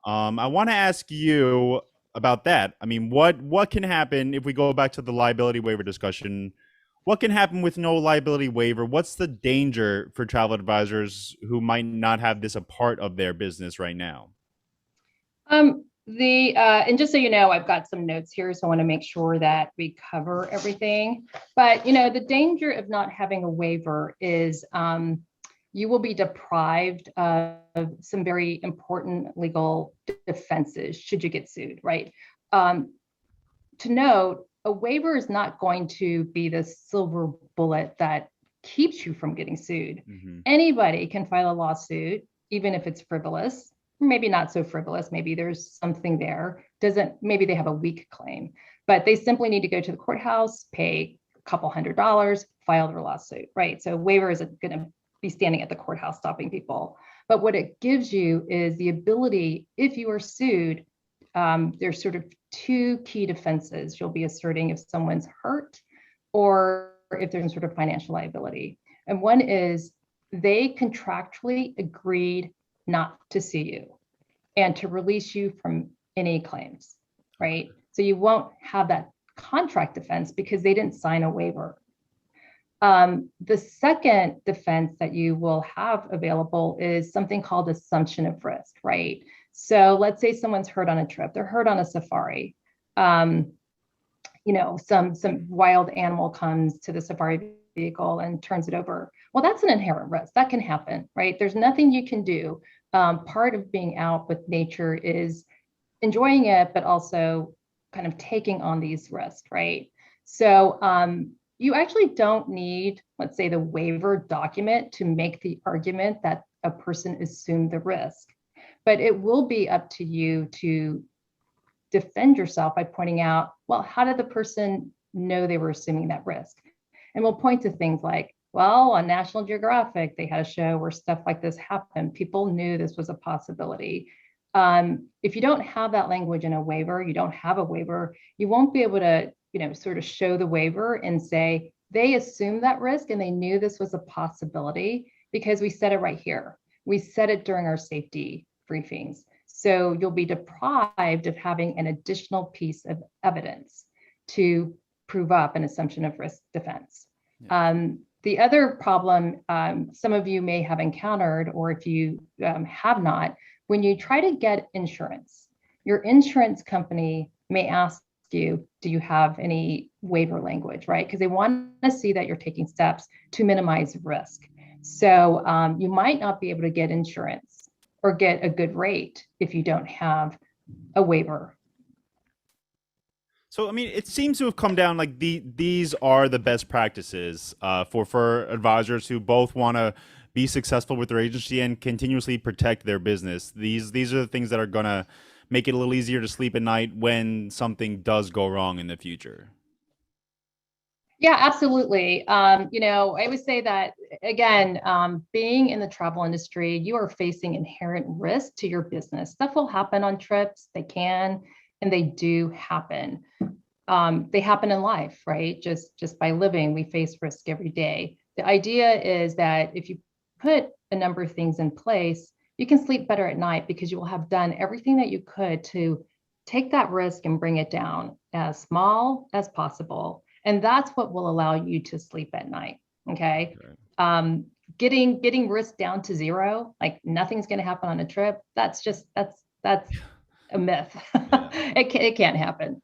I want to ask you about that. I mean, what can happen if we go back to the liability waiver discussion? What can happen with no liability waiver? What's the danger for travel advisors who might not have this a part of their business right now? And just so you know, I've got some notes here, so I want to make sure that we cover everything. But the danger of not having a waiver is you will be deprived of some very important legal defenses should you get sued, right? To note, a waiver is not going to be the silver bullet that keeps you from getting sued. Mm-hmm. Anybody can file a lawsuit, even if it's frivolous, maybe not so frivolous, maybe there's something there, doesn't, maybe they have a weak claim, but they simply need to go to the courthouse, pay a couple $100s, file their lawsuit, right? So waiver isn't going to be standing at the courthouse stopping people. But what it gives you is the ability, if you are sued, there's sort of two key defenses you'll be asserting if someone's hurt or if there's some sort of financial liability. And one is they contractually agreed not to sue you and to release you from any claims, right? So you won't have that contract defense because they didn't sign a waiver. The second defense that you will have available is something called assumption of risk, right? So let's say someone's hurt on a trip, they're hurt on a safari. Some wild animal comes to the safari vehicle and turns it over. Well, that's an inherent risk. That can happen, right? There's nothing you can do. Part of being out with nature is enjoying it, but also kind of taking on these risks, right? So you actually don't need, let's say, the waiver document to make the argument that a person assumed the risk. But it will be up to you to defend yourself by pointing out, well, how did the person know they were assuming that risk? And we'll point to things like, well, on National Geographic, they had a show where stuff like this happened. People knew this was a possibility. If you don't have that language in a waiver, you don't have a waiver, you won't be able to, sort of show the waiver and say, they assumed that risk and they knew this was a possibility because we said it right here. We said it during our safety briefings. So you'll be deprived of having an additional piece of evidence to prove up an assumption of risk defense. Yeah. The other problem some of you may have encountered, or if you have not, when you try to get insurance, your insurance company may ask you, do you have any waiver language, right? Because they want to see that you're taking steps to minimize risk. So you might not be able to get insurance or get a good rate if you don't have a waiver. So, I mean, it seems to have come down like these are the best practices for advisors who both want to be successful with their agency and continuously protect their business. These are the things that are going to make it a little easier to sleep at night when something does go wrong in the future. Yeah, absolutely. I would say that, again, being in the travel industry, you are facing inherent risk to your business. Stuff will happen on trips. They can, and they do happen. They happen in life, right? Just by living, we face risk every day. The idea is that if you put a number of things in place, you can sleep better at night because you will have done everything that you could to take that risk and bring it down as small as possible. And that's what will allow you to sleep at night. Okay. Right. Getting risk down to zero, like nothing's going to happen on a trip. That's a myth. Yeah. It can't happen.